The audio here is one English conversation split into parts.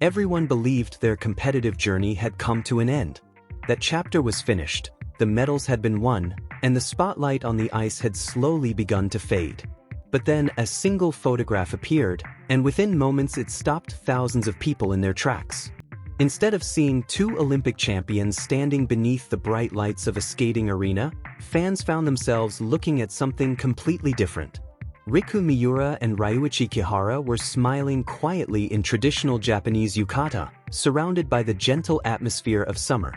Everyone believed their competitive journey had come to an end. That chapter was finished, the medals had been won, and the spotlight on the ice had slowly begun to fade. But then a single photograph appeared, and within moments it stopped thousands of people in their tracks. Instead of seeing two Olympic champions standing beneath the bright lights of a skating arena, fans found themselves looking at something completely different. Riku Miura and Ryuichi Kihara were smiling quietly in traditional Japanese yukata, surrounded by the gentle atmosphere of summer.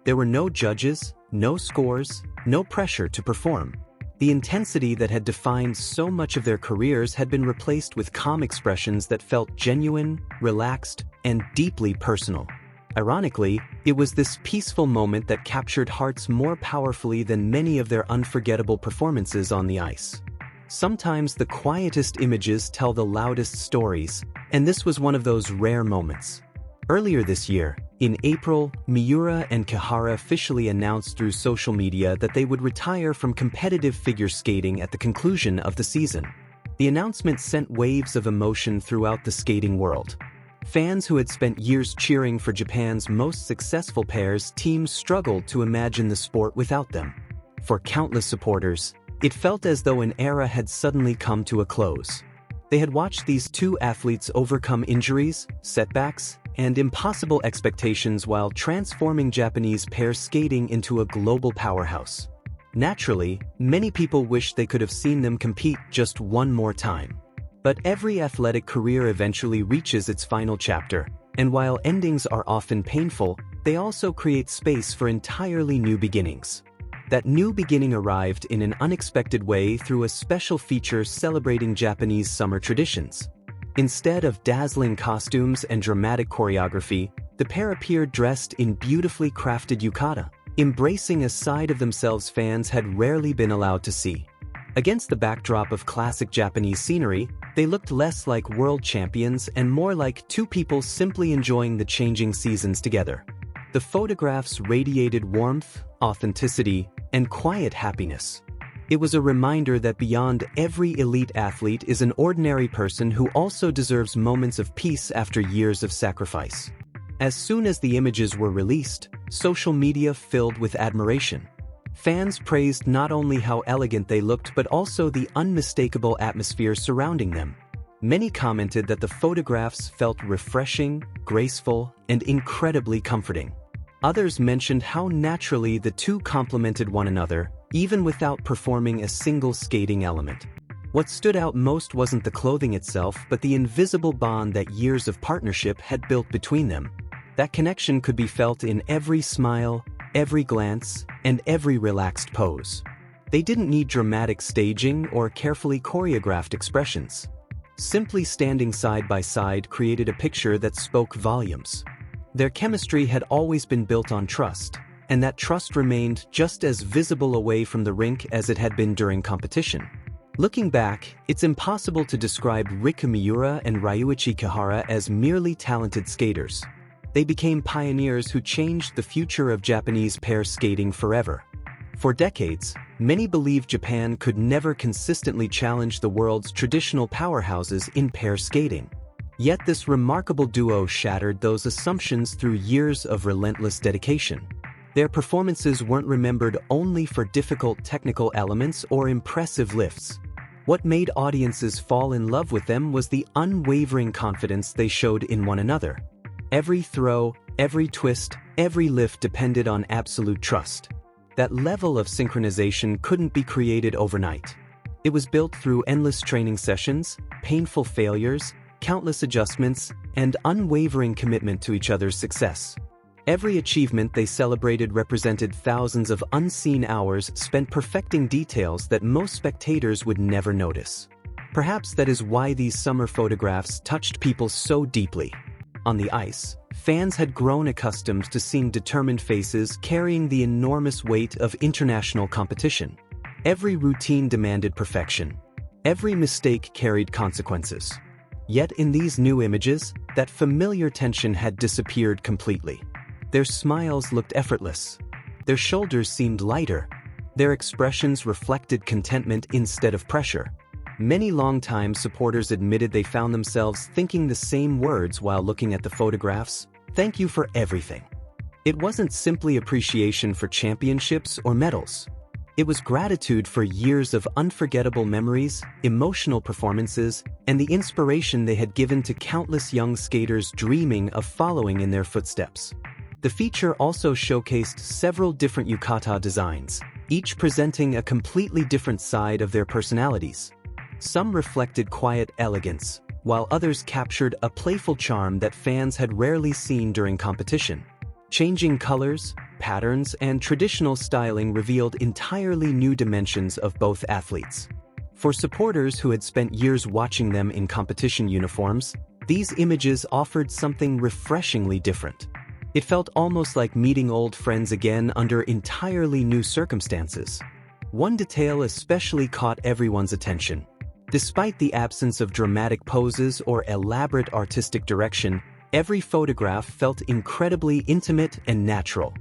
There were no judges, no scores, no pressure to perform. The intensity that had defined so much of their careers had been replaced with calm expressions that felt genuine, relaxed, and deeply personal. Ironically, it was this peaceful moment that captured hearts more powerfully than many of their unforgettable performances on the ice. Sometimes the quietest images tell the loudest stories, and this was one of those rare moments. Earlier this year, in April, Miura and Kihara officially announced through social media that they would retire from competitive figure skating at the conclusion of the season. The announcement sent waves of emotion throughout the skating world. Fans who had spent years cheering for Japan's most successful pairs teams struggled to imagine the sport without them. For countless supporters, it felt as though an era had suddenly come to a close. They had watched these two athletes overcome injuries, setbacks, and impossible expectations while transforming Japanese pair skating into a global powerhouse. Naturally, many people wish they could have seen them compete just one more time. But every athletic career eventually reaches its final chapter, and while endings are often painful, they also create space for entirely new beginnings. That new beginning arrived in an unexpected way through a special feature celebrating Japanese summer traditions. Instead of dazzling costumes and dramatic choreography, the pair appeared dressed in beautifully crafted yukata, embracing a side of themselves fans had rarely been allowed to see. Against the backdrop of classic Japanese scenery, they looked less like world champions and more like two people simply enjoying the changing seasons together. The photographs radiated warmth, authenticity, and quiet happiness. It was a reminder that beyond every elite athlete is an ordinary person who also deserves moments of peace after years of sacrifice. As soon as the images were released, social media filled with admiration. Fans praised not only how elegant they looked but also the unmistakable atmosphere surrounding them. Many commented that the photographs felt refreshing, graceful, and incredibly comforting. Others mentioned how naturally the two complemented one another, even without performing a single skating element. What stood out most wasn't the clothing itself but the invisible bond that years of partnership had built between them. That connection could be felt in every smile, every glance, and every relaxed pose. They didn't need dramatic staging or carefully choreographed expressions. Simply standing side by side created a picture that spoke volumes. Their chemistry had always been built on trust, and that trust remained just as visible away from the rink as it had been during competition. Looking back, it's impossible to describe Riku Miura and Ryuichi Kihara as merely talented skaters. They became pioneers who changed the future of Japanese pair skating forever. For decades, many believed Japan could never consistently challenge the world's traditional powerhouses in pair skating. Yet this remarkable duo shattered those assumptions through years of relentless dedication. Their performances weren't remembered only for difficult technical elements or impressive lifts. What made audiences fall in love with them was the unwavering confidence they showed in one another. Every throw, every twist, every lift depended on absolute trust. That level of synchronization couldn't be created overnight. It was built through endless training sessions, painful failures, countless adjustments, and unwavering commitment to each other's success. Every achievement they celebrated represented thousands of unseen hours spent perfecting details that most spectators would never notice. Perhaps that is why these summer photographs touched people so deeply. On the ice, fans had grown accustomed to seeing determined faces carrying the enormous weight of international competition. Every routine demanded perfection. Every mistake carried consequences. Yet in these new images, that familiar tension had disappeared completely. Their smiles looked effortless. Their shoulders seemed lighter. Their expressions reflected contentment instead of pressure. Many longtime supporters admitted they found themselves thinking the same words while looking at the photographs: "Thank you for everything." It wasn't simply appreciation for championships or medals. It was gratitude for years of unforgettable memories, emotional performances, and the inspiration they had given to countless young skaters dreaming of following in their footsteps. The feature also showcased several different yukata designs, each presenting a completely different side of their personalities. Some reflected quiet elegance, while others captured a playful charm that fans had rarely seen during competition. Changing colors, patterns, and traditional styling revealed entirely new dimensions of both athletes. For supporters who had spent years watching them in competition uniforms, these images offered something refreshingly different. It felt almost like meeting old friends again under entirely new circumstances. One detail especially caught everyone's attention. Despite the absence of dramatic poses or elaborate artistic direction, every photograph felt incredibly intimate and natural.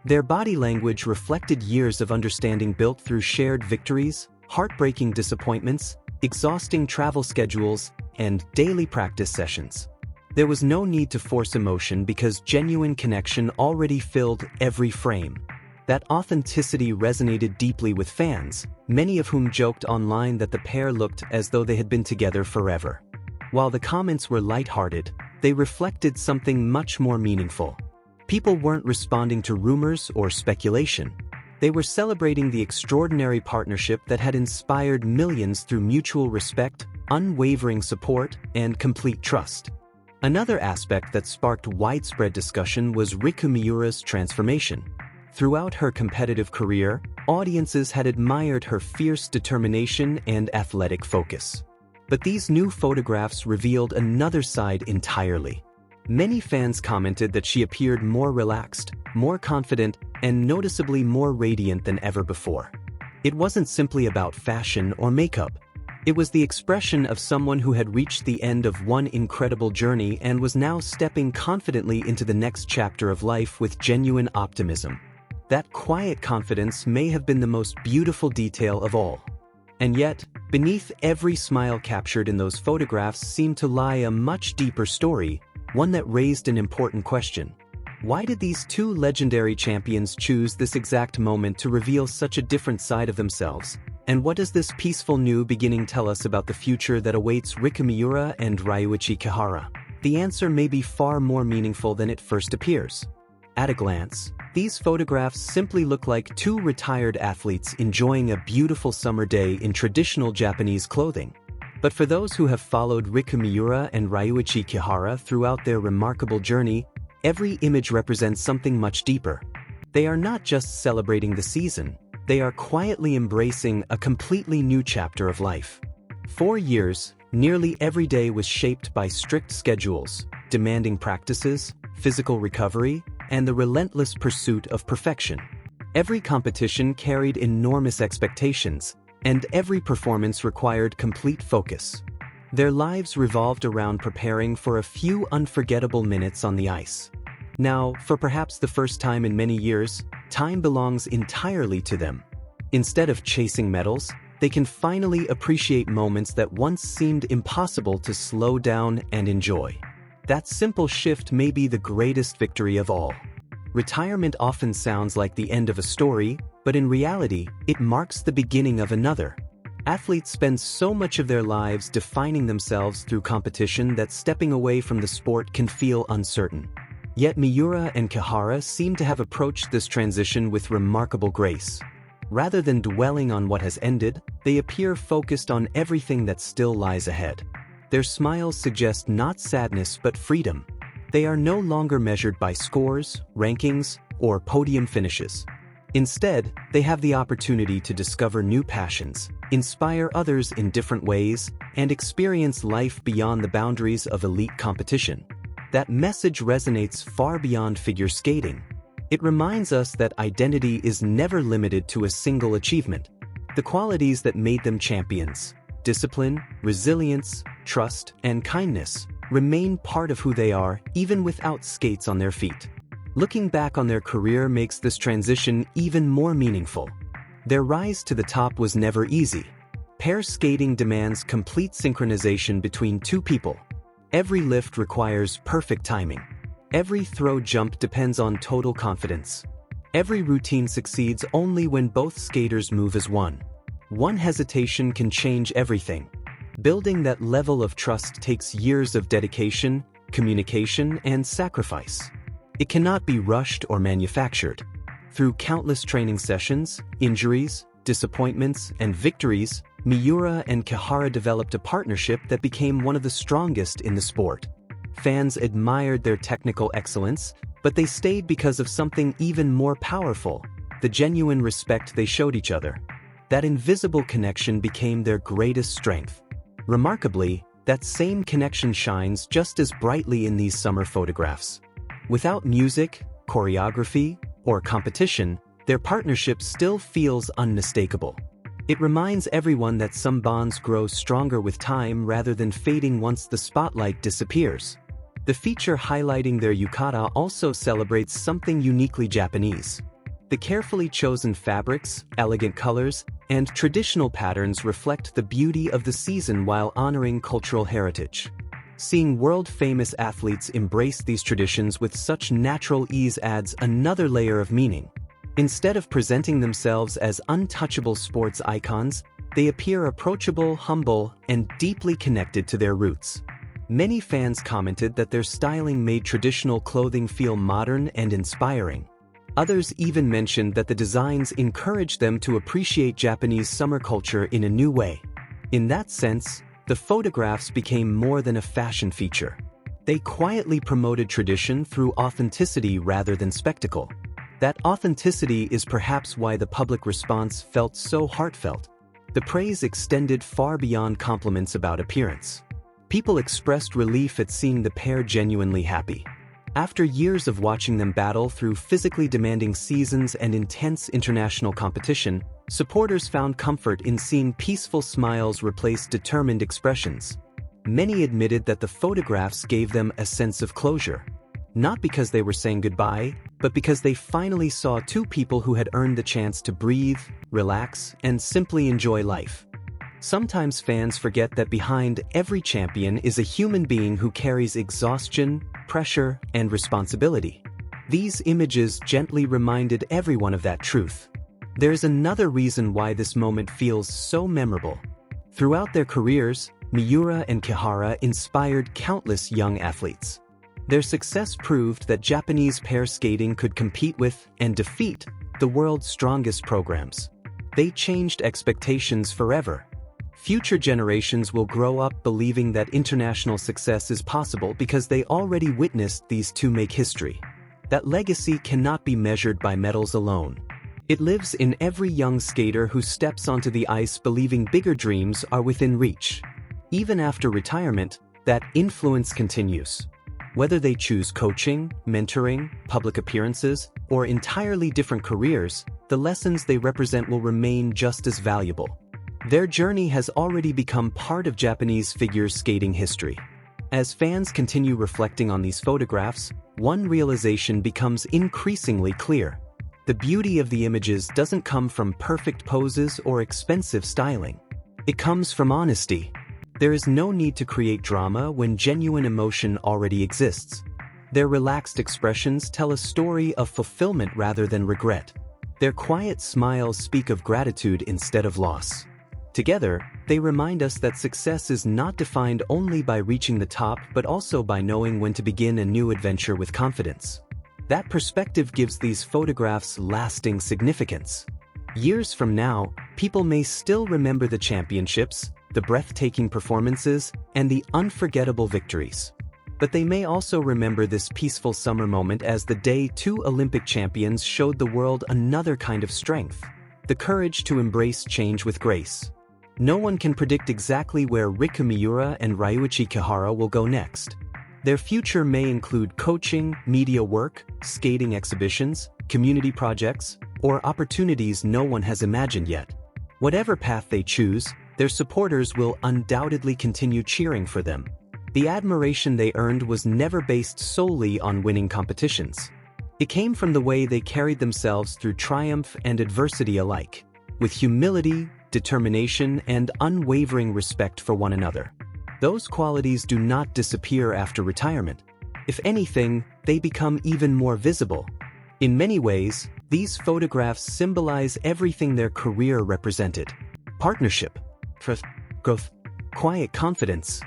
Their body language reflected years of understanding built through shared victories, heartbreaking disappointments, exhausting travel schedules, and daily practice sessions. There was no need to force emotion because genuine connection already filled every frame. That authenticity resonated deeply with fans, many of whom joked online that the pair looked as though they had been together forever. While the comments were lighthearted, they reflected something much more meaningful. People weren't responding to rumors or speculation. They were celebrating the extraordinary partnership that had inspired millions through mutual respect, unwavering support, and complete trust. Another aspect that sparked widespread discussion was Riku Miura's transformation. Throughout her competitive career, audiences had admired her fierce determination and athletic focus. But these new photographs revealed another side entirely. Many fans commented that she appeared more relaxed, more confident, and noticeably more radiant than ever before. It wasn't simply about fashion or makeup. It was the expression of someone who had reached the end of one incredible journey and was now stepping confidently into the next chapter of life with genuine optimism. That quiet confidence may have been the most beautiful detail of all. And yet, beneath every smile captured in those photographs seemed to lie a much deeper story, one that raised an important question. Why did these two legendary champions choose this exact moment to reveal such a different side of themselves? And what does this peaceful new beginning tell us about the future that awaits Riku Miura and Ryuichi Kihara? The answer may be far more meaningful than it first appears. At a glance, these photographs simply look like two retired athletes enjoying a beautiful summer day in traditional Japanese clothing. But for those who have followed Riku Miura and Ryuichi Kihara throughout their remarkable journey, every image represents something much deeper. They are not just celebrating the season, they are quietly embracing a completely new chapter of life. For years, nearly every day was shaped by strict schedules, demanding practices, physical recovery, and the relentless pursuit of perfection. Every competition carried enormous expectations, and every performance required complete focus. Their lives revolved around preparing for a few unforgettable minutes on the ice. Now, for perhaps the first time in many years, time belongs entirely to them. Instead of chasing medals, they can finally appreciate moments that once seemed impossible to slow down and enjoy. That simple shift may be the greatest victory of all. Retirement often sounds like the end of a story, but in reality, it marks the beginning of another. Athletes spend so much of their lives defining themselves through competition that stepping away from the sport can feel uncertain. Yet Miura and Kihara seem to have approached this transition with remarkable grace. Rather than dwelling on what has ended, they appear focused on everything that still lies ahead. Their smiles suggest not sadness but freedom. They are no longer measured by scores, rankings, or podium finishes. Instead, they have the opportunity to discover new passions, inspire others in different ways, and experience life beyond the boundaries of elite competition. That message resonates far beyond figure skating. It reminds us that identity is never limited to a single achievement. The qualities that made them champions, discipline, resilience, trust, and kindness, remain part of who they are even without skates on their feet. Looking back on their career makes this transition even more meaningful. Their rise to the top was never easy. Pair skating demands complete synchronization between two people. Every lift requires perfect timing. Every throw jump depends on total confidence. Every routine succeeds only when both skaters move as one. One hesitation can change everything. Building that level of trust takes years of dedication, communication, and sacrifice. It cannot be rushed or manufactured. Through countless training sessions, injuries, disappointments, and victories, Miura and Kihara developed a partnership that became one of the strongest in the sport. Fans admired their technical excellence, but they stayed because of something even more powerful: the genuine respect they showed each other. That invisible connection became their greatest strength. Remarkably, that same connection shines just as brightly in these summer photographs. Without music, choreography, or competition, their partnership still feels unmistakable. It reminds everyone that some bonds grow stronger with time rather than fading once the spotlight disappears. The feature highlighting their yukata also celebrates something uniquely Japanese. The carefully chosen fabrics, elegant colors, and traditional patterns reflect the beauty of the season while honoring cultural heritage. Seeing world-famous athletes embrace these traditions with such natural ease adds another layer of meaning. Instead of presenting themselves as untouchable sports icons, they appear approachable, humble, and deeply connected to their roots. Many fans commented that their styling made traditional clothing feel modern and inspiring. Others even mentioned that the designs encouraged them to appreciate Japanese summer culture in a new way. In that sense, the photographs became more than a fashion feature. They quietly promoted tradition through authenticity rather than spectacle. That authenticity is perhaps why the public response felt so heartfelt. The praise extended far beyond compliments about appearance. People expressed relief at seeing the pair genuinely happy. After years of watching them battle through physically demanding seasons and intense international competition, supporters found comfort in seeing peaceful smiles replace determined expressions. Many admitted that the photographs gave them a sense of closure. Not because they were saying goodbye, but because they finally saw two people who had earned the chance to breathe, relax, and simply enjoy life. Sometimes fans forget that behind every champion is a human being who carries exhaustion, pressure, and responsibility. These images gently reminded everyone of that truth. There's another reason why this moment feels so memorable. Throughout their careers, Miura and Kihara inspired countless young athletes. Their success proved that Japanese pair skating could compete with and defeat the world's strongest programs. They changed expectations forever. Future generations will grow up believing that international success is possible because they already witnessed these two make history. That legacy cannot be measured by medals alone. It lives in every young skater who steps onto the ice believing bigger dreams are within reach. Even after retirement, that influence continues. Whether they choose coaching, mentoring, public appearances, or entirely different careers, the lessons they represent will remain just as valuable. Their journey has already become part of Japanese figure skating history. As fans continue reflecting on these photographs, one realization becomes increasingly clear. The beauty of the images doesn't come from perfect poses or expensive styling. It comes from honesty. There is no need to create drama when genuine emotion already exists. Their relaxed expressions tell a story of fulfillment rather than regret. Their quiet smiles speak of gratitude instead of loss. Together, they remind us that success is not defined only by reaching the top but also by knowing when to begin a new adventure with confidence. That perspective gives these photographs lasting significance. Years from now, people may still remember the championships, the breathtaking performances, and the unforgettable victories. But they may also remember this peaceful summer moment as the day two Olympic champions showed the world another kind of strength: the courage to embrace change with grace. No one can predict exactly where Riku Miura and Ryuichi Kihara will go next. Their future may include coaching, media work, skating exhibitions, community projects, or opportunities no one has imagined yet. Whatever path they choose, their supporters will undoubtedly continue cheering for them. The admiration they earned was never based solely on winning competitions. It came from the way they carried themselves through triumph and adversity alike, with humility, determination, and unwavering respect for one another. Those qualities do not disappear after retirement. If anything, they become even more visible. In many ways, these photographs symbolize everything their career represented: partnership, growth, quiet confidence,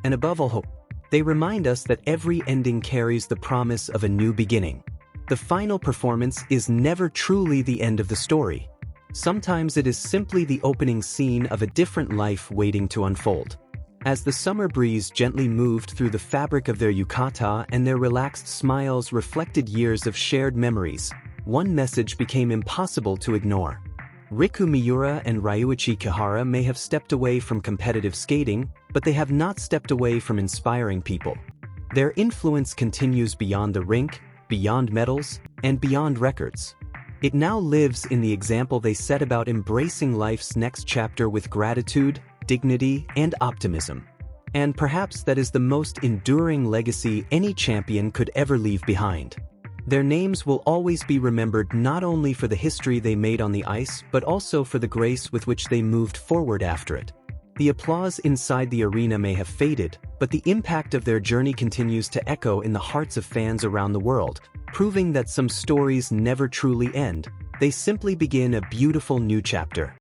and above all, hope. They remind us that every ending carries the promise of a new beginning. The final performance is never truly the end of the story. Sometimes it is simply the opening scene of a different life waiting to unfold. As the summer breeze gently moved through the fabric of their yukata and their relaxed smiles reflected years of shared memories, one message became impossible to ignore. Riku Miura and Ryuichi Kihara may have stepped away from competitive skating, but they have not stepped away from inspiring people. Their influence continues beyond the rink, beyond medals, and beyond records. It now lives in the example they set about embracing life's next chapter with gratitude, dignity, and optimism. And perhaps that is the most enduring legacy any champion could ever leave behind. Their names will always be remembered not only for the history they made on the ice, but also for the grace with which they moved forward after it. The applause inside the arena may have faded, but the impact of their journey continues to echo in the hearts of fans around the world, proving that some stories never truly end. They simply begin a beautiful new chapter.